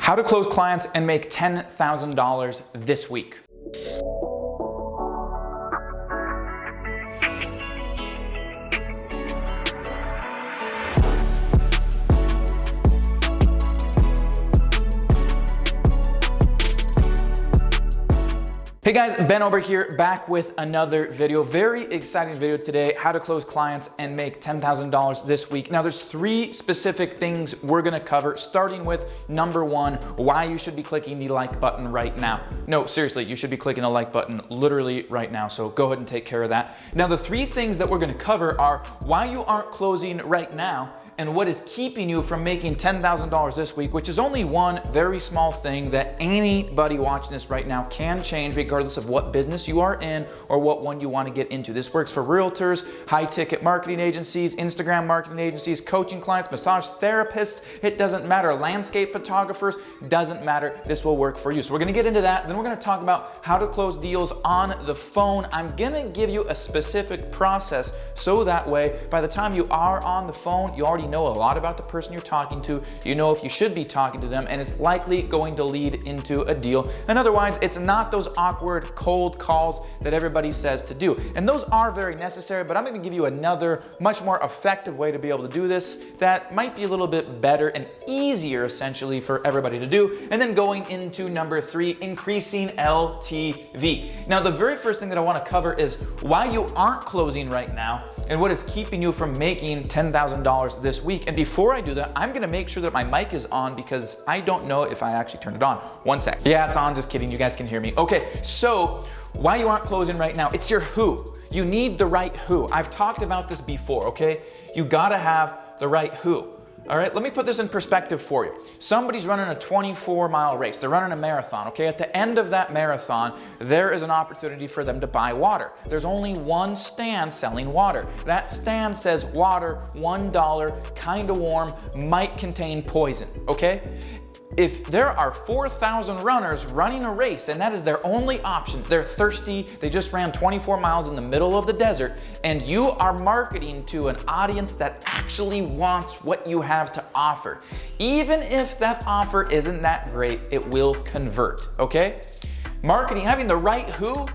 How to close clients and make $10,000 this week. Hey guys, Ben Oberg here, back with another video. Very exciting video today, how to close clients and make $10,000 this week. Now there's three specific things we're gonna cover, starting with number one, why you should be clicking the like button right now. No, seriously, you should be clicking the like button literally right now, so go ahead and take care of that. Now the three things that we're gonna cover are why you aren't closing right now, and what is keeping you from making $10,000 this week, which is only one very small thing that anybody watching this right now can change regardless of what business you are in or what one you want to get into. This works for realtors, high ticket marketing agencies, Instagram marketing agencies, coaching clients, massage therapists, it doesn't matter, landscape photographers, doesn't matter, this will work for you. So we're gonna get into that, then we're gonna talk about how to close deals on the phone. I'm gonna give you a specific process so that way by the time you are on the phone, you already know a lot about the person you're talking to, you know if you should be talking to them, and it's likely going to lead into a deal. And otherwise, it's not those awkward cold calls that everybody says to do. And those are very necessary, but I'm going to give you another much more effective way to be able to do this that might be a little bit better and easier essentially for everybody to do. And then going into number three, increasing LTV. Now, the very first thing that I want to cover is why you aren't closing right now and what is keeping you from making $10,000 this week. And before I do that, I'm gonna make sure that my mic is on because I don't know if I actually turned it on. One sec. Yeah, it's on, just kidding, you guys can hear me. Okay, so why you aren't closing right now, it's your who. You need the right who. I've talked about this before, okay? You gotta have the right who. All right, let me put this in perspective for you. Somebody's running a 24-mile race. They're running a marathon, okay? At the end of that marathon, there is an opportunity for them to buy water. There's only one stand selling water. That stand says water, $1, kind of warm, might contain poison, okay? If there are 4,000 runners running a race and that is their only option, they're thirsty, they just ran 24 miles in the middle of the desert, and you are marketing to an audience that actually wants what you have to offer, even if that offer isn't that great, it will convert, okay? Marketing, having the right who,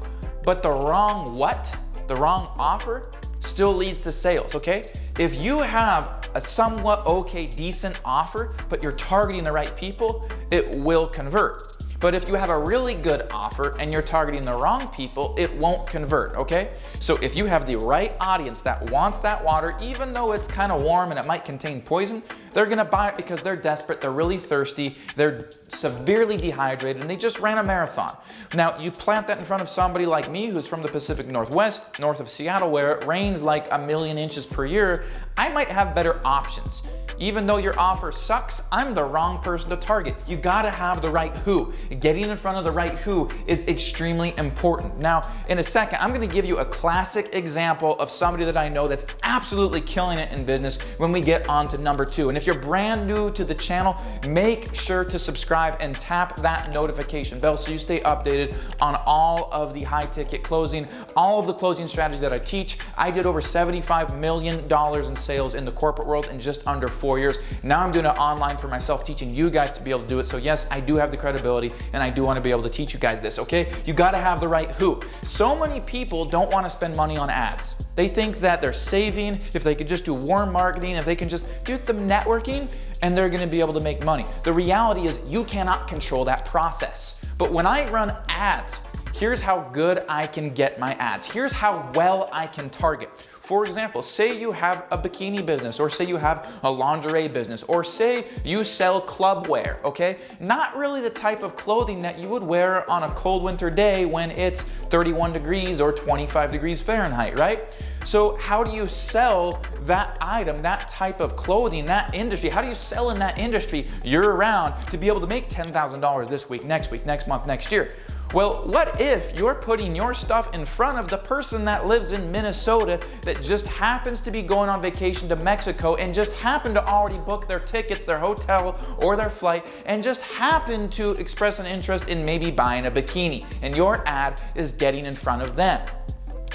but the wrong what, the wrong offer, still leads to sales, okay? If you have a somewhat okay, decent offer, but you're targeting the right people, it will convert. But if you have a really good offer and you're targeting the wrong people, it won't convert, okay? So if you have the right audience that wants that water, even though it's kind of warm and it might contain poison, they're gonna buy it because they're desperate, they're really thirsty, they're severely dehydrated, and they just ran a marathon. Now, you plant that in front of somebody like me who's from the Pacific Northwest, north of Seattle, where it rains like 1,000,000 inches per year, I might have better options. Even though your offer sucks, I'm the wrong person to target. You gotta have the right who. Getting in front of the right who is extremely important. Now, in a second, I'm gonna give you a classic example of somebody that I know that's absolutely killing it in business when we get on to number two. And if you're brand new to the channel, make sure to subscribe and tap that notification bell so you stay updated on all of the high ticket closing, all of the closing strategies that I teach. I did over $75 million in sales in the corporate world in just under 4 years. Now I'm doing it online for myself, teaching you guys to be able to do it. So yes, I do have the credibility and I do want to be able to teach you guys this, okay? You got to have the right who. So many people don't want to spend money on ads. They think that they're saving if they could just do warm marketing, if they can just do the networking, and they're going to be able to make money. The reality is you cannot control that process. But when I run ads, here's how good I can get my ads. Here's how well I can target. For example, say you have a bikini business, or say you have a lingerie business, or say you sell club wear, okay? Not really the type of clothing that you would wear on a cold winter day when it's 31 degrees or 25 degrees Fahrenheit, right? So how do you sell that item, that type of clothing, that industry? How do you sell in that industry year-round to be able to make $10,000 this week, next month, next year? Well, what if you're putting your stuff in front of the person that lives in Minnesota that just happens to be going on vacation to Mexico and just happened to already book their tickets, their hotel, or their flight, and just happened to express an interest in maybe buying a bikini, and your ad is getting in front of them?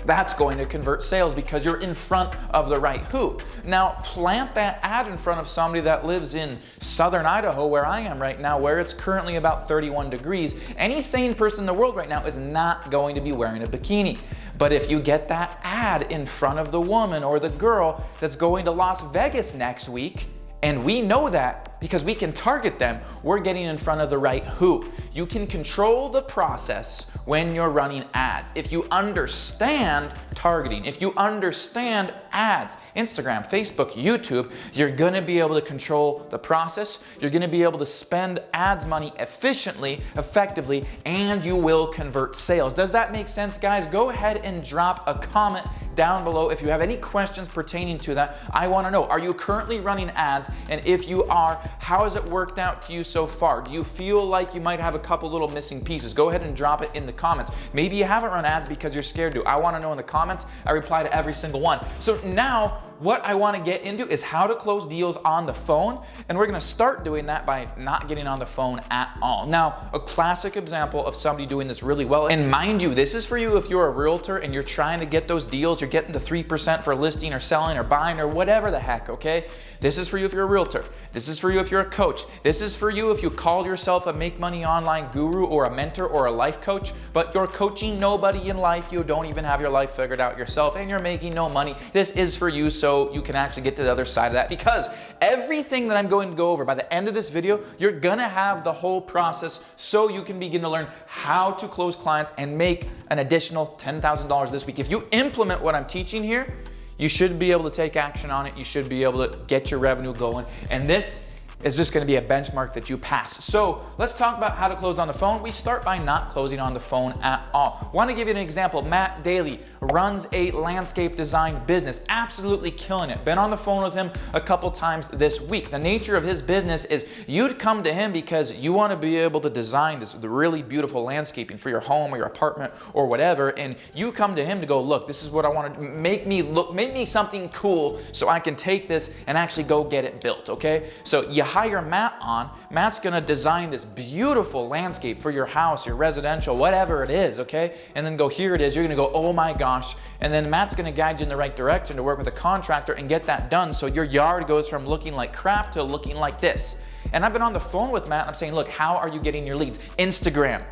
That's going to convert sales because you're in front of the right who. Now, plant that ad in front of somebody that lives in southern Idaho, where I am right now, where it's currently about 31 degrees. Any sane person in the world right now is not going to be wearing a bikini. But if you get that ad in front of the woman or the girl that's going to Las Vegas next week, and we know that because we can target them, we're getting in front of the right who. You can control the process when you're running ads. If you understand targeting, if you understand ads, Instagram, Facebook, YouTube, you're gonna be able to control the process, you're gonna be able to spend ads money efficiently, effectively, and you will convert sales. Does that make sense, guys? Go ahead and drop a comment down below if you have any questions pertaining to that. I wanna know, are you currently running ads? And if you are, how has it worked out to you so far? Do you feel like you might have a couple little missing pieces? Go ahead and drop it in the comments. Maybe you haven't run ads because you're scared to. I wanna know in the comments. I reply to every single one. So now, what I want to get into is how to close deals on the phone, and we're going to start doing that by not getting on the phone at all. Now, a classic example of somebody doing this really well, and mind you, this is for you if you're a realtor and you're trying to get those deals, you're getting the 3% for listing or selling or buying or whatever the heck, okay? This is for you if you're a realtor. This is for you if you're a coach. This is for you if you call yourself a make money online guru or a mentor or a life coach, but you're coaching nobody in life, you don't even have your life figured out yourself, and you're making no money. This is for you so you can actually get to the other side of that, because everything that I'm going to go over by the end of this video, you're gonna have the whole process so you can begin to learn how to close clients and make an additional $10,000 this week. If you implement what I'm teaching here, you should be able to take action on it. You should be able to get your revenue going. And this is just gonna be a benchmark that you pass. So let's talk about how to close on the phone. We start by not closing on the phone at all. Want to give you an example. Matt Daly runs a landscape design business, absolutely killing it. Been on the phone with him a couple times this week. The nature of his business is you'd come to him because you want to be able to design this really beautiful landscaping for your home or your apartment or whatever, and you come to him to go, look, this is what I want to make me something cool so I can take this and actually go get it built, okay? So you hire Matt on. Matt's gonna design this beautiful landscape for your house, your residential, whatever it is, okay? And then go, here it is. You're gonna go, oh my gosh. And then Matt's gonna guide you in the right direction to work with a contractor and get that done so your yard goes from looking like crap to looking like this. And I've been on the phone with Matt and I'm saying, look, how are you getting your leads? Instagram.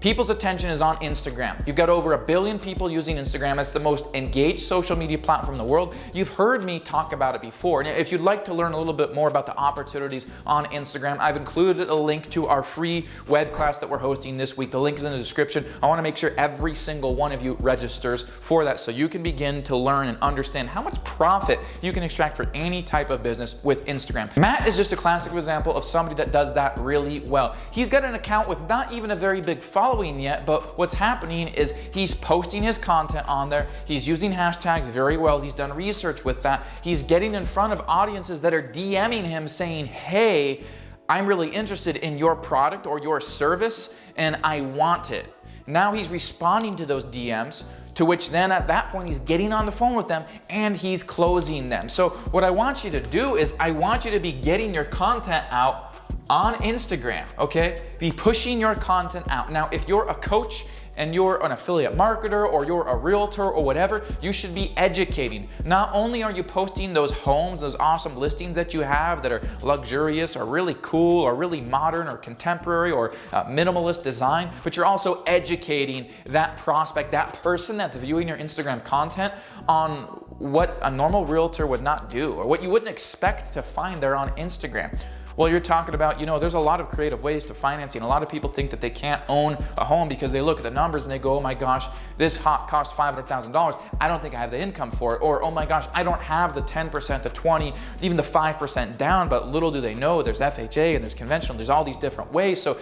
People's attention is on Instagram. You've got over 1 billion people using Instagram. It's the most engaged social media platform in the world. You've heard me talk about it before. And if you'd like to learn a little bit more about the opportunities on Instagram, I've included a link to our free web class that we're hosting this week. The link is in the description. I want to make sure every single one of you registers for that so you can begin to learn and understand how much profit you can extract for any type of business with Instagram. Matt is just a classic example of somebody that does that really well. He's got an account with not even a very big following yet, but what's happening is he's posting his content on there. He's using hashtags very well. He's done research with that. He's getting in front of audiences that are DMing him saying, hey, I'm really interested in your product or your service and I want it. Now he's responding to those DMs, to which then at that point he's getting on the phone with them and he's closing them. So what I want you to do is I want you to be getting your content out on Instagram, okay? Be pushing your content out. Now, if you're a coach and you're an affiliate marketer or you're a realtor or whatever, you should be educating. Not only are you posting those homes, those awesome listings that you have that are luxurious or really cool or really modern or contemporary or minimalist design, but you're also educating that prospect, that person that's viewing your Instagram content on what a normal realtor would not do or what you wouldn't expect to find there on Instagram. Well, you're talking about, there's a lot of creative ways to financing. A lot of people think that they can't own a home because they look at the numbers and they go, oh my gosh, this cost $500,000. I don't think I have the income for it. Or, oh my gosh, I don't have the 10%, the 20, even the 5% down, but little do they know there's FHA and there's conventional, there's all these different ways. So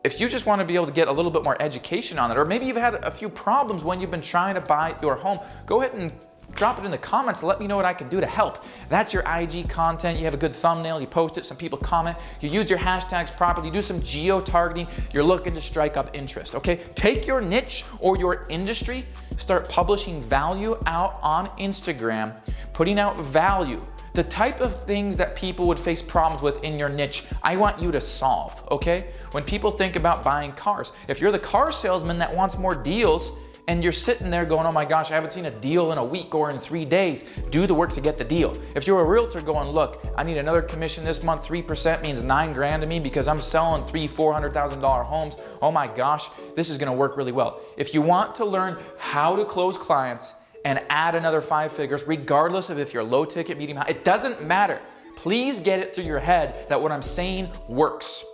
if you just want to be able to get a little bit more education on it, or maybe you've had a few problems when you've been trying to buy your home, go ahead and drop it in the comments. Let me know what I can do to help. That's your IG content. You have a good thumbnail, you post it, some people comment, you use your hashtags properly, you do some geo-targeting, you're looking to strike up interest, okay? Take your niche or your industry, start publishing value out on Instagram, putting out value. The type of things that people would face problems with in your niche, I want you to solve, okay? When people think about buying cars, if you're the car salesman that wants more deals, and you're sitting there going, oh my gosh, I haven't seen a deal in a week or in 3 days. Do the work to get the deal. If you're a realtor going, look, I need another commission this month, 3% means $9,000 to me because I'm selling $400,000 homes. Oh my gosh, this is gonna work really well. If you want to learn how to close clients and add another 5 figures, regardless of if you're low ticket, medium, high, it doesn't matter. Please get it through your head that what I'm saying works.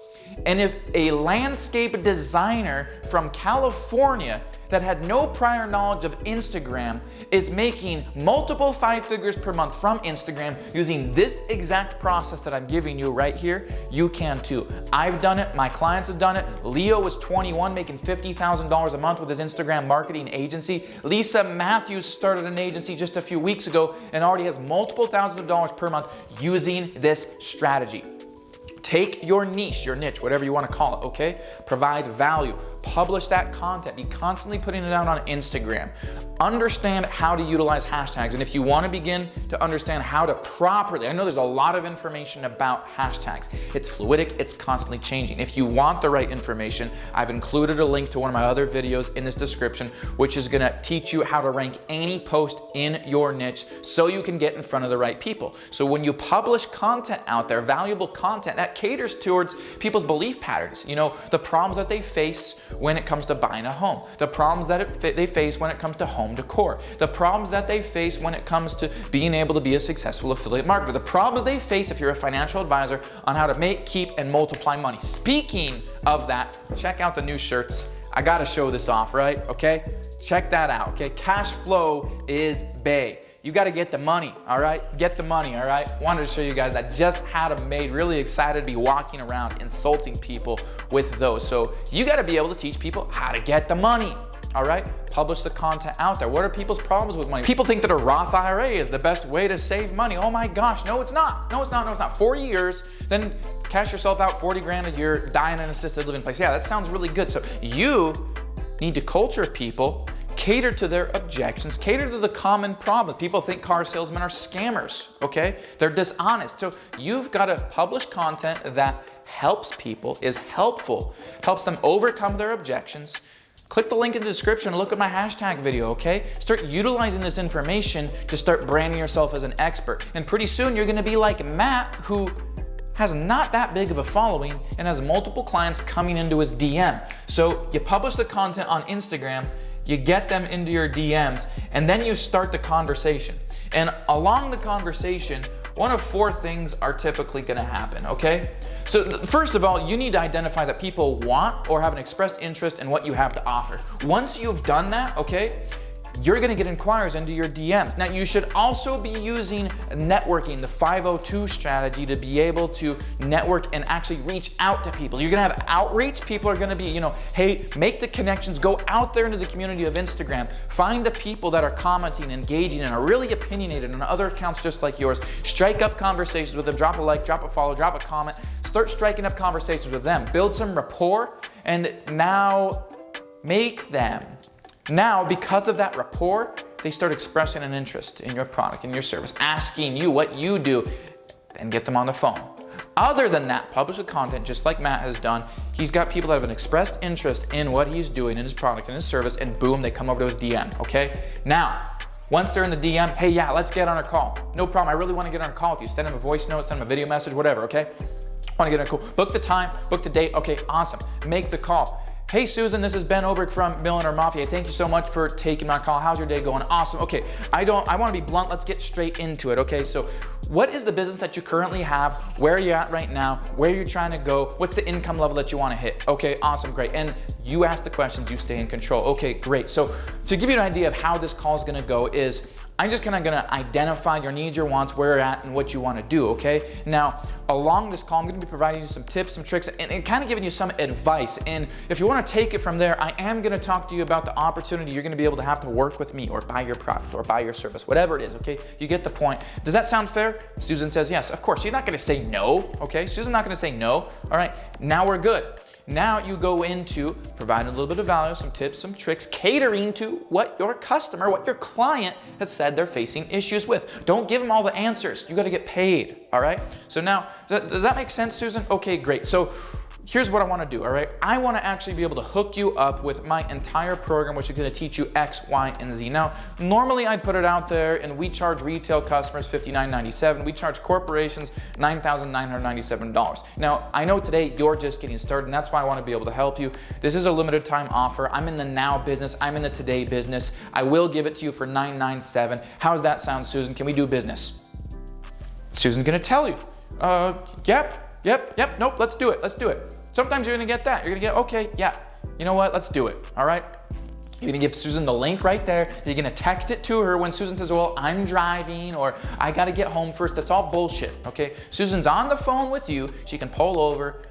And if a landscape designer from California that had no prior knowledge of Instagram is making multiple 5 figures per month from Instagram using this exact process that I'm giving you right here, you can too. I've done it, my clients have done it. Leo was 21 making $50,000 a month with his Instagram marketing agency. Lisa Matthews started an agency just a few weeks ago and already has multiple thousands of dollars per month using this strategy. Take your niche, your niche, whatever you want to call it, okay? Provide value. Publish that content. Be constantly putting it out on Instagram. Understand how to utilize hashtags. And if you want to begin to understand how to properly, I know there's a lot of information about hashtags. It's fluidic, it's constantly changing. If you want the right information, I've included a link to one of my other videos in this description, which is going to teach you how to rank any post in your niche so you can get in front of the right people. So when you publish content out there, valuable content, that caters towards people's belief patterns. You know, the problems that they face when it comes to buying a home, the problems that they face when it comes to home decor, the problems that they face when it comes to being able to be a successful affiliate marketer, the problems they face if you're a financial advisor on how to make, keep, and multiply money. Speaking of that, check out the new shirts. I gotta show this off, right? Okay, check that out, okay? Cash flow is bae. You got to get the money, all right? Get the money, all right? Wanted to show you guys that. Just had them made. Really excited to be walking around insulting people with those. So you got to be able to teach people how to get the money, all right? Publish the content out there. What are people's problems with money? People think that a Roth IRA is the best way to save money. Oh my gosh, no, it's not. No, it's not. No, it's not. 4 years, then cash yourself out 40 grand a year, die in an assisted living place. Yeah, that sounds really good. So you need to culture people, cater to their objections, cater to the common problem. People think car salesmen are scammers, okay? They're dishonest. So you've got to publish content that helps people, is helpful, helps them overcome their objections. Click the link in the description and look at my hashtag video, okay? Start utilizing this information to start branding yourself as an expert. And pretty soon you're gonna be like Matt, who has not that big of a following and has multiple clients coming into his DM. So you publish the content on Instagram, you get them into your DMs, and then you start the conversation. And along the conversation, one of 4 things are typically gonna happen, okay? So first of all, you need to identify that people want or have an expressed interest in what you have to offer. Once you've done that, okay, you're gonna get inquiries into your DMs. Now you should also be using networking, the 502 strategy, to be able to network and actually reach out to people. You're gonna have outreach. People are gonna be, you know, hey, make the connections, go out there into the community of Instagram, find the people that are commenting, engaging, and are really opinionated on other accounts just like yours. Strike up conversations with them, drop a like, drop a follow, drop a comment, start striking up conversations with them, build some rapport, and now make them. Now, because of that rapport, they start expressing an interest in your product, in your service, asking you what you do, and get them on the phone. Other than that, publish the content just like Matt has done. He's got people that have an expressed interest in what he's doing, in his product, in his service, and boom, they come over to his DM, okay? Now, once they're in the DM, hey, yeah, let's get on a call. No problem, I really want to get on a call with you. Send them a voice note, send them a video message, whatever, okay? Want to get on a call. Book the time, book the date, okay, awesome. Make the call. Hey Susan, this is Ben Oberg from Millionaire Mafia. Thank you so much for taking my call. How's your day going? Awesome. Okay, I want to be blunt. Let's get straight into it. Okay, so what is the business that you currently have? Where are you at right now? Where are you trying to go? What's the income level that you want to hit? Okay, awesome, great. And you ask the questions, you stay in control. Okay, great. So to give you an idea of how this call is going to go is, I'm just kind of gonna identify your needs, your wants, where you're at, and what you wanna do, okay? Now, along this call, I'm gonna be providing you some tips, some tricks, and kind of giving you some advice. And if you wanna take it from there, I am gonna talk to you about the opportunity you're gonna be able to have to work with me or buy your product or buy your service, whatever it is, okay? You get the point. Does that sound fair? Susan says yes, of course. She's not gonna say no, okay? Susan's not gonna say no. All right, now we're good. Now you go into providing a little bit of value, some tips, some tricks, catering to what your customer, what your client has said they're facing issues with. Don't give them all the answers. You got to get paid, all right? So now, does that make sense, Susan? Okay, great. So here's what I want to do, all right? I want to actually be able to hook you up with my entire program, which is going to teach you X, Y, and Z. Now, normally I'd put it out there and we charge retail customers $59.97. We charge corporations $9,997. Now, I know today you're just getting started, and that's why I want to be able to help you. This is a limited time offer. I'm in the now business. I'm in the today business. I will give it to you for $997. How's that sound, Susan? Can we do business? Susan's going to tell you, yep, nope, let's do it. Sometimes you're gonna get that. You're gonna get, okay, yeah, you know what, let's do it, all right? You're gonna give Susan the link right there. You're gonna text it to her when Susan says, well, I'm driving, or I gotta get home first. That's all bullshit, okay? Susan's on the phone with you. She can pull over.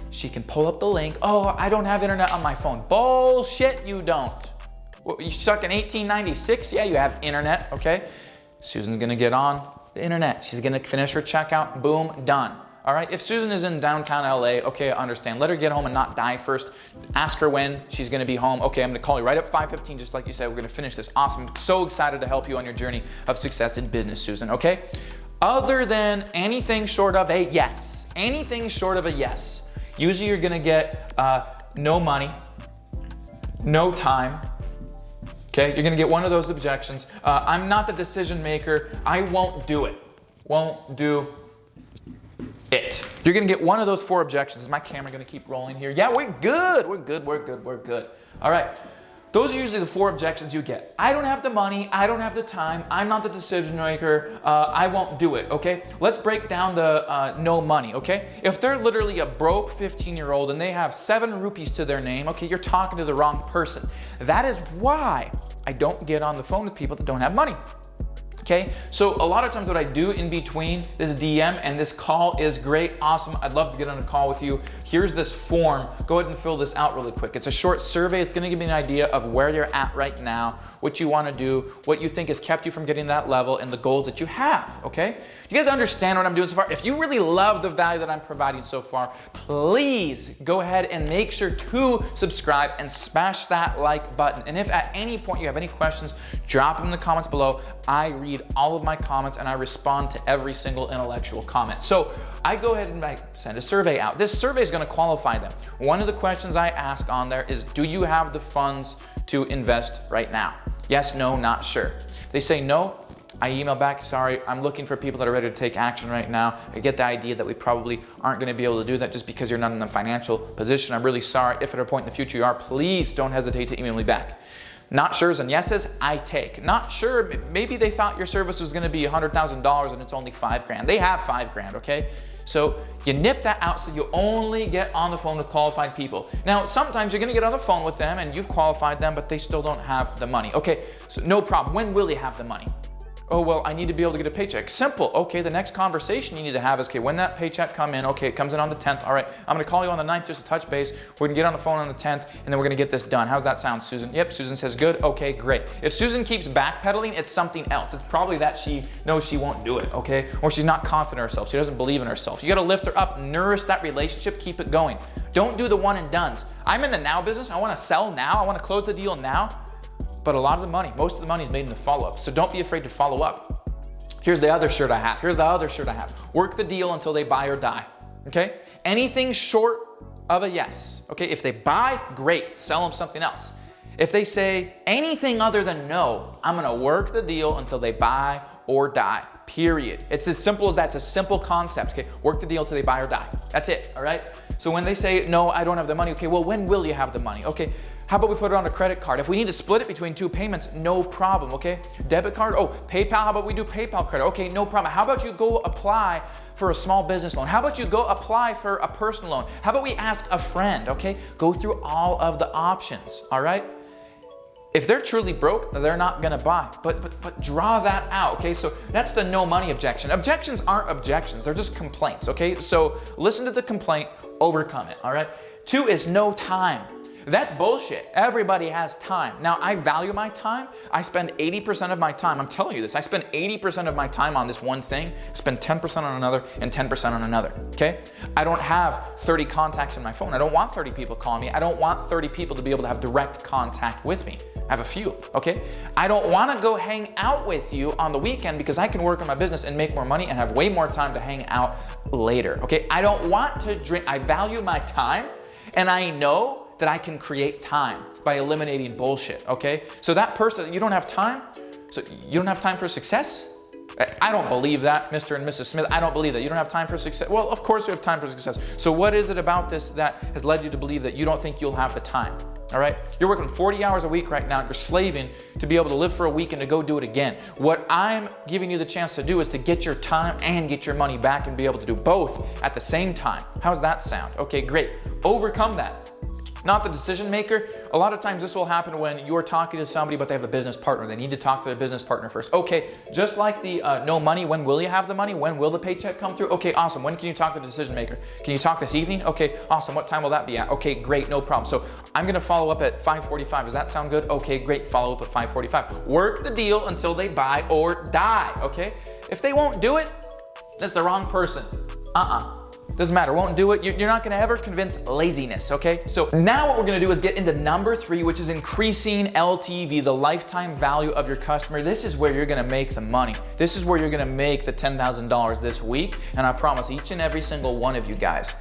She can pull up the link. Oh, I don't have internet on my phone. Bullshit, you don't. What, you stuck in 1896? Yeah, you have internet, okay? Susan's gonna get on the internet. She's gonna finish her checkout, boom, done. All right, if Susan is in downtown LA, okay, I understand. Let her get home and not die first. Ask her when she's gonna be home. Okay, I'm gonna call you right at 5:15, just like you said. We're gonna finish this. Awesome, I'm so excited to help you on your journey of success in business, Susan, okay? Other than anything short of a yes, usually you're gonna get no money, no time, okay? You're gonna get one of those objections. I'm not the decision maker. I won't do it. Won't do it. You're gonna get one of those 4 objections. Is my camera gonna keep rolling here? Yeah, we're good. All right. Those are usually the 4 objections you get. I don't have the money. I don't have the time. I'm not the decision maker. I won't do it, okay? Let's break down the no money, okay? If they're literally a broke 15-year-old and they have 7 rupees to their name, okay, you're talking to the wrong person. That is why I don't get on the phone with people that don't have money. Okay, so a lot of times what I do in between this DM and this call is great, awesome. I'd love to get on a call with you. Here's this form. Go ahead and fill this out really quick. It's a short survey. It's gonna give me an idea of where you're at right now, what you wanna do, what you think has kept you from getting that level, and the goals that you have, okay? You guys understand what I'm doing so far? If you really love the value that I'm providing so far, please go ahead and make sure to subscribe and smash that like button. And if at any point you have any questions, drop them in the comments below. I read all of my comments and I respond to every single intellectual comment. So I go ahead and I send a survey out. This survey is gonna qualify them. One of the questions I ask on there is, do you have the funds to invest right now? Yes, no, not sure. If they say no, I email back, sorry, I'm looking for people that are ready to take action right now. I get the idea that we probably aren't gonna be able to do that just because you're not in a financial position. I'm really sorry. If at a point in the future you are, please don't hesitate to email me back. Not sure's and yeses, I take. Not sure, maybe they thought your service was gonna be $100,000 and it's only $5,000. They have $5,000, okay? So you nip that out so you only get on the phone with qualified people. Now, sometimes you're gonna get on the phone with them and you've qualified them, but they still don't have the money. Okay, so no problem. When will you have the money? Oh, well, I need to be able to get a paycheck. Simple. Okay, the next conversation you need to have is, okay, when that paycheck come in, okay, it comes in on the 10th. All right, I'm gonna call you on the 9th just to touch base. We're gonna get on the phone on the 10th, and then we're gonna get this done. How's that sound, Susan? Yep, Susan says good. Okay, great. If Susan keeps backpedaling, it's something else. It's probably that she knows she won't do it, okay? Or she's not confident in herself. She doesn't believe in herself. You gotta lift her up, nourish that relationship, keep it going. Don't do the one and dones. I'm in the now business. I wanna sell now. I wanna close the deal now. But a lot of the money, most of the money is made in the follow-up. So don't be afraid to follow up. Here's the other shirt I have. Work the deal until they buy or die, okay? Anything short of a yes, okay? If they buy, great, sell them something else. If they say anything other than no, I'm gonna work the deal until they buy or die, period. It's as simple as that. It's a simple concept, okay? Work the deal until they buy or die. That's it, all right? So when they say, no, I don't have the money, okay, well, when will you have the money? Okay, how about we put it on a credit card? If we need to split it between 2 payments, no problem, okay? Debit card, oh, PayPal, how about we do PayPal credit? Okay, no problem. How about you go apply for a small business loan? How about you go apply for a personal loan? How about we ask a friend, okay? Go through all of the options, all right? If they're truly broke, they're not gonna buy, but draw that out, okay? So that's the no money objection. Objections aren't objections, they're just complaints, okay? So listen to the complaint, overcome it, all right? 2 is no time. That's bullshit. Everybody has time. Now, I value my time. I spend 80% of my time, I'm telling you this, I spend 80% of my time on this one thing, spend 10% on another, and 10% on another, okay? I don't have 30 contacts in my phone. I don't want 30 people calling me. I don't want 30 people to be able to have direct contact with me. I have a few, okay? I don't wanna go hang out with you on the weekend because I can work on my business and make more money and have way more time to hang out later, okay? I don't want to drink, I value my time. And I know that I can create time by eliminating bullshit, okay? So that person, you don't have time? So you don't have time for success? I don't believe that, Mr. and Mrs. Smith. I don't believe that. You don't have time for success. Well, of course we have time for success. So what is it about this that has led you to believe that you don't think you'll have the time? All right? You're working 40 hours a week right now. You're slaving to be able to live for a week and to go do it again. What I'm giving you the chance to do is to get your time and get your money back and be able to do both at the same time. How's that sound? Okay, great. Overcome that. Not the decision maker. A lot of times this will happen when you're talking to somebody but they have a business partner. They need to talk to their business partner first. Okay, just like the no money, when will you have the money? When will the paycheck come through? Okay, awesome. When can you talk to the decision maker? Can you talk this evening? Okay, awesome. What time will that be at? Okay, great, no problem. So I'm gonna follow up at 5:45. Does that sound good? Okay, great, follow up at 5:45. Work the deal until they buy or die, okay? If they won't do it, that's the wrong person. Doesn't matter, won't do it. You're not gonna ever convince laziness, okay? So now what we're gonna do is get into number 3, which is increasing LTV, the lifetime value of your customer. This is where you're gonna make the money. This is where you're gonna make the $10,000 this week. And I promise each and every single one of you guys,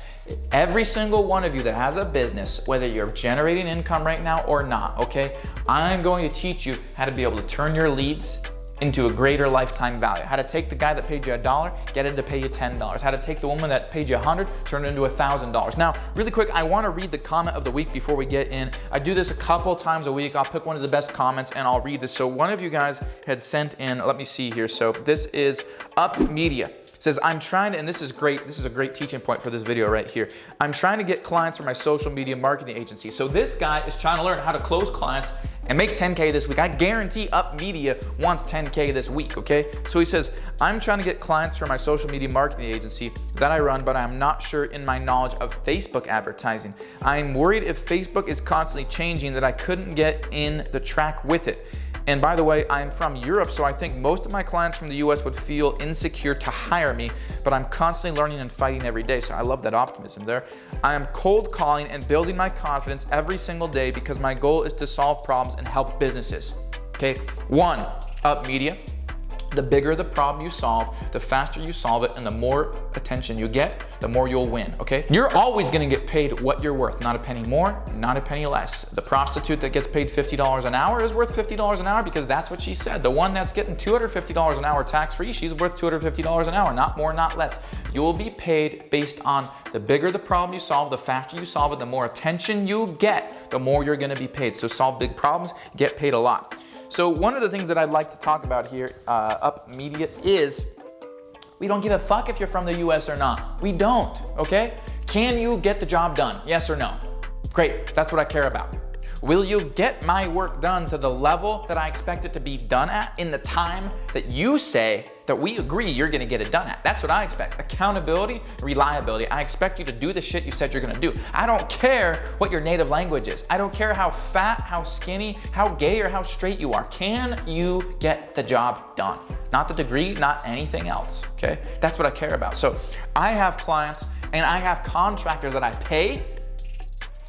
every single one of you that has a business, whether you're generating income right now or not, okay? I'm going to teach you how to be able to turn your leads into a greater lifetime value. How to take the guy that paid you $1, get him to pay you $10. How to take the woman that paid you $100, turn it into $1,000. Now, really quick, I wanna read the comment of the week before we get in. I do this a couple times a week. I'll pick one of the best comments and I'll read this. So one of you guys had sent in, let me see here. So this is Up Media. Says, I'm trying to, and this is great, this is a great teaching point for this video right here. I'm trying to get clients for my social media marketing agency. So this guy is trying to learn how to close clients and make 10K this week. I guarantee Up Media wants 10K this week, okay? So he says, I'm trying to get clients for my social media marketing agency that I run, but I'm not sure in my knowledge of Facebook advertising. I'm worried if Facebook is constantly changing that I couldn't get in the track with it. And by the way, I'm from Europe, so I think most of my clients from the US would feel insecure to hire me, but I'm constantly learning and fighting every day. So I love that optimism there. I am cold calling and building my confidence every single day because my goal is to solve problems and help businesses. Okay, 1, Up Media. The bigger the problem you solve, the faster you solve it, and the more attention you get, the more you'll win, okay? You're always gonna get paid what you're worth, not a penny more, not a penny less. The prostitute that gets paid $50 an hour is worth $50 an hour because that's what she said. The one that's getting $250 an hour tax-free, she's worth $250 an hour, not more, not less. You will be paid based on the bigger the problem you solve, the faster you solve it, the more attention you get, the more you're gonna be paid. So solve big problems, get paid a lot. So one of the things that I'd like to talk about here, Up Media, is we don't give a fuck if you're from the US or not. We don't, okay? Can you get the job done? Yes or no? Great, that's what I care about. Will you get my work done to the level that I expect it to be done at in the time that you say that we agree you're gonna get it done at? That's what I expect. Accountability, reliability. I expect you to do the shit you said you're gonna do. I don't care what your native language is. I don't care how fat, how skinny, how gay, or how straight you are. Can you get the job done? Not the degree, not anything else, okay? That's what I care about. So I have clients and I have contractors that I pay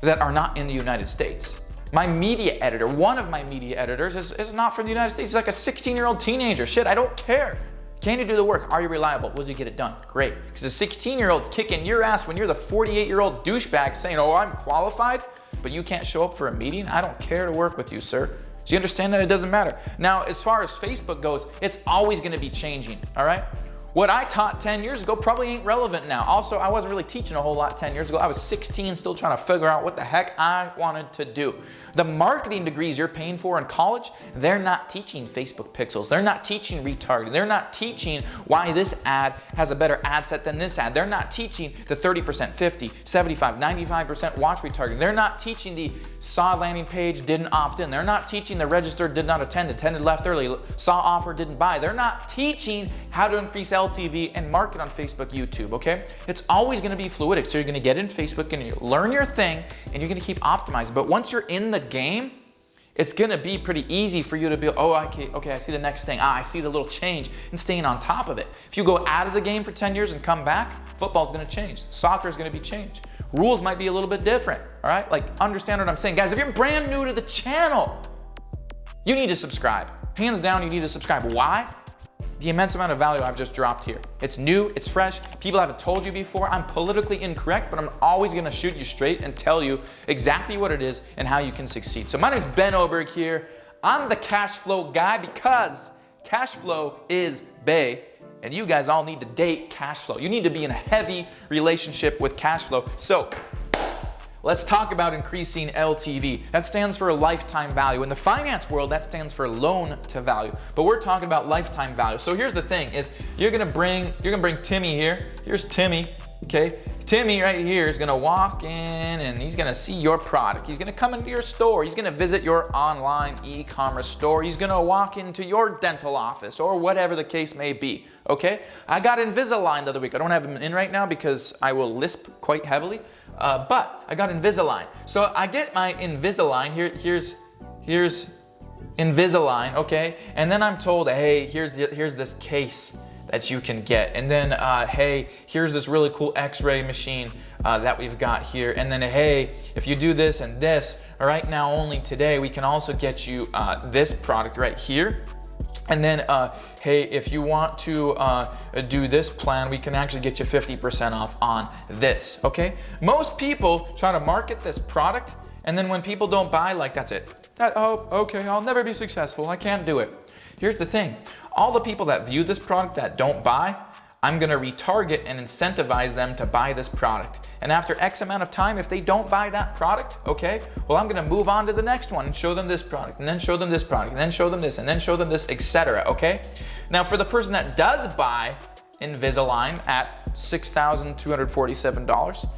that are not in the United States. My media editor, one of my media editors is not from the United States. He's like a 16-year-old teenager. Shit, I don't care. Can you do the work? Are you reliable? Will you get it done? Great. Because the 16-year-old's kicking your ass when you're the 48-year-old douchebag saying, oh, I'm qualified, but you can't show up for a meeting? I don't care to work with you, sir. So you understand that it doesn't matter. Now, as far as Facebook goes, it's always gonna be changing, all right? What I taught 10 years ago probably ain't relevant now. Also, I wasn't really teaching a whole lot 10 years ago. I was 16, still trying to figure out what the heck I wanted to do. The marketing degrees you're paying for in college, they're not teaching Facebook pixels. They're not teaching retargeting. They're not teaching why this ad has a better ad set than this ad. They're not teaching the 30%, 50, 75, 95% watch retargeting. They're not teaching the saw landing page, didn't opt in. They're not teaching the registered, did not attend, attended, left early, saw offer, didn't buy. They're not teaching how to increase LTV and market on Facebook, YouTube, okay? It's always gonna be fluidic. So you're gonna get in Facebook and you learn your thing and you're gonna keep optimizing. But once you're in the game, it's gonna be pretty easy for you to be, oh, okay, I see the next thing. I see the little change and staying on top of it. If you go out of the game for 10 years and come back, football's gonna change. Soccer's gonna be changed. Rules might be a little bit different, all right? Like, understand what I'm saying. Guys, if you're brand new to the channel, you need to subscribe. Hands down, you need to subscribe. Why? the immense amount of value I've just dropped here. It's new, it's fresh, people haven't told you before. I'm politically incorrect, but I'm always gonna shoot you straight and tell you exactly what it is and how you can succeed. So my name is Ben Oberg here. I'm the cash flow guy because cash flow is bae, and you guys all need to date cash flow. You need to be in a heavy relationship with cash flow. So let's talk about increasing LTV. That stands for lifetime value. In the finance world, that stands for loan to value. But we're talking about lifetime value. So here's the thing: is you're gonna bring Timmy here. Here's Timmy. Okay, Timmy right here is gonna walk in and he's gonna see your product. He's gonna come into your store. He's gonna visit your online e-commerce store. He's gonna walk into your dental office or whatever the case may be. Okay, I got Invisalign the other week. I don't have him in right now because I will lisp quite heavily, but I got Invisalign. So I get my Invisalign. Here's Invisalign, okay? And then I'm told, hey, here's this case that you can get. And then, hey, here's this really cool x-ray machine that we've got here. And then, hey, if you do this and this, right now only today, we can also get you this product right here. And then, hey, if you want to do this plan, we can actually get you 50% off on this, okay? Most people try to market this product, and then when people don't buy, like, that's it. Oh, okay, I'll never be successful. I can't do it. Here's the thing. All the people that view this product that don't buy, I'm gonna retarget and incentivize them to buy this product. And after X amount of time, if they don't buy that product, okay, well, I'm gonna move on to the next one and show them this product, and then show them this product, and then show them this, and then show them this, etc., okay? Now, for the person that does buy Invisalign at $6,247,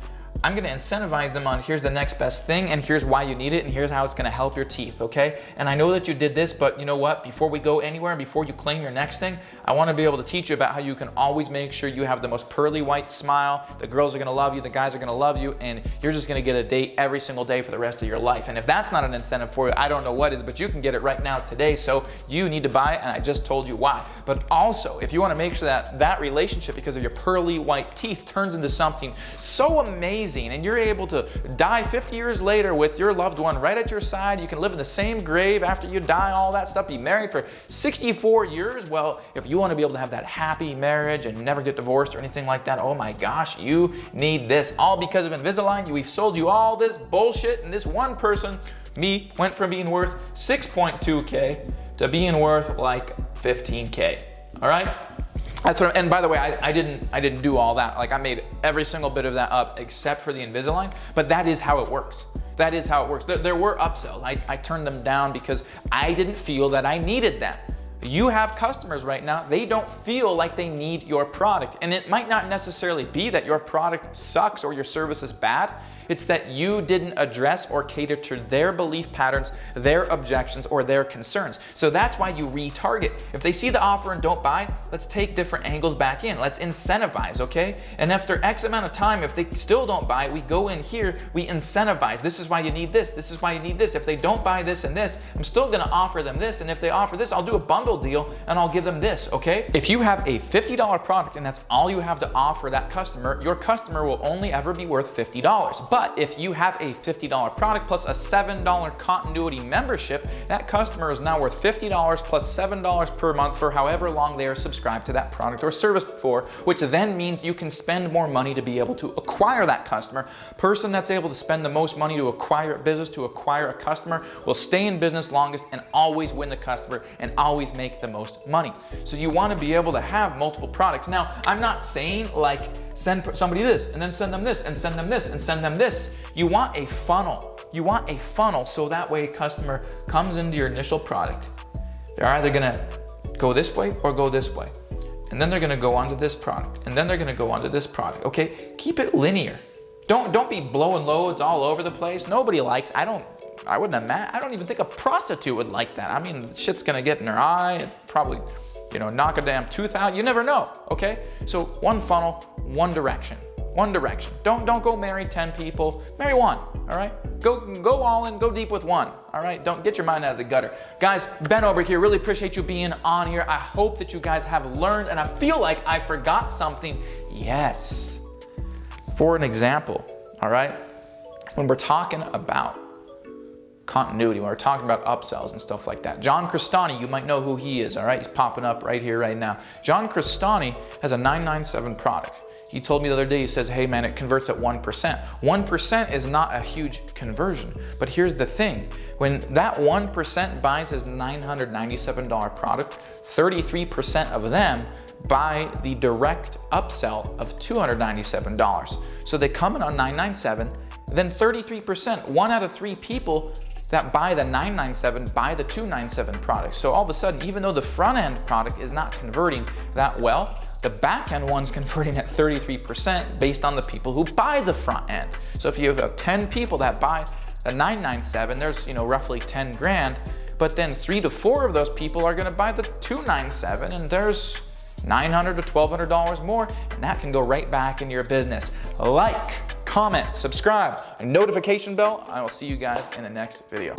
I'm gonna incentivize them on here's the next best thing, and here's why you need it, and here's how it's gonna help your teeth, okay? And I know that you did this, but you know what? Before we go anywhere and before you claim your next thing, I wanna be able to teach you about how you can always make sure you have the most pearly white smile. The girls are gonna love you, the guys are gonna love you, and you're just gonna get a date every single day for the rest of your life. And if that's not an incentive for you, I don't know what is, but you can get it right now today, so you need to buy it, and I just told you why. But also, if you wanna make sure that that relationship, because of your pearly white teeth, turns into something so amazing, and you're able to die 50 years later with your loved one right at your side. You can live in the same grave after you die, all that stuff, be married for 64 years. Well, if you want to be able to have that happy marriage and never get divorced or anything like that, oh my gosh, you need this. All because of Invisalign. We've sold you all this bullshit, and this one person, me, went from being worth 6.2K to being worth like 15K. All right? That's what, and by the way, I didn't do all that. Like, I made every single bit of that up except for the Invisalign, but that is how it works. That is how it works. There were upsells. I turned them down because I didn't feel that I needed that. You have customers right now, they don't feel like they need your product. And it might not necessarily be that your product sucks or your service is bad. It's that you didn't address or cater to their belief patterns, their objections, or their concerns. So that's why you retarget. If they see the offer and don't buy, let's take different angles back in. Let's incentivize, okay? And after X amount of time, if they still don't buy, we go in here, we incentivize. This is why you need this. This is why you need this. If they don't buy this and this, I'm still gonna offer them this. And if they offer this, I'll do a bundle deal and I'll give them this, okay? If you have a $50 product and that's all you have to offer that customer, your customer will only ever be worth $50. But if you have a $50 product plus a $7 continuity membership, that customer is now worth $50 plus $7 per month for however long they are subscribed to that product or service for, which then means you can spend more money to be able to acquire that customer. Person that's able to spend the most money to acquire a business, to acquire a customer, will stay in business longest and always win the customer and always make the most money. So you want to be able to have multiple products. Now, I'm not saying like send somebody this and then send them this and send them this and send them this. You want a funnel. You want a funnel so that way a customer comes into your initial product. They're either gonna go this way or go this way. And then they're gonna go onto this product. And then they're gonna go onto this product. Okay, keep it linear. Don't be blowing loads all over the place. Nobody likes, I don't even think a prostitute would like that. I mean, shit's gonna get in their eye. It's probably, knock a damn tooth out. You never know, okay? So one funnel, one direction. One direction. Don't go marry 10 people. Marry one, all right? Go all in, go deep with one, all right? Don't get your mind out of the gutter. Guys, Ben Oberg here. Really appreciate you being on here. I hope that you guys have learned, and I feel like I forgot something. Yes. For an example, all right? When we're talking about continuity when we're talking about upsells and stuff like that. John Crestani, you might know who he is, all right? He's popping up right here, right now. John Crestani has a 997 product. He told me the other day, he says, hey man, it converts at 1%. 1% is not a huge conversion, but here's the thing. When that 1% buys his $997 product, 33% of them buy the direct upsell of $297. So they come in on 997, then 33%, 1 out of 3 people that buy the 997 buy the 297 product. So all of a sudden, even though the front end product is not converting that well, the back end one's converting at 33% based on the people who buy the front end. So if you have 10 people that buy the 997, there's roughly 10 grand, but then 3 to 4 of those people are gonna buy the 297, and there's $900 to $1,200 more, and that can go right back in your business. Like, comment, subscribe, and notification bell. I will see you guys in the next video.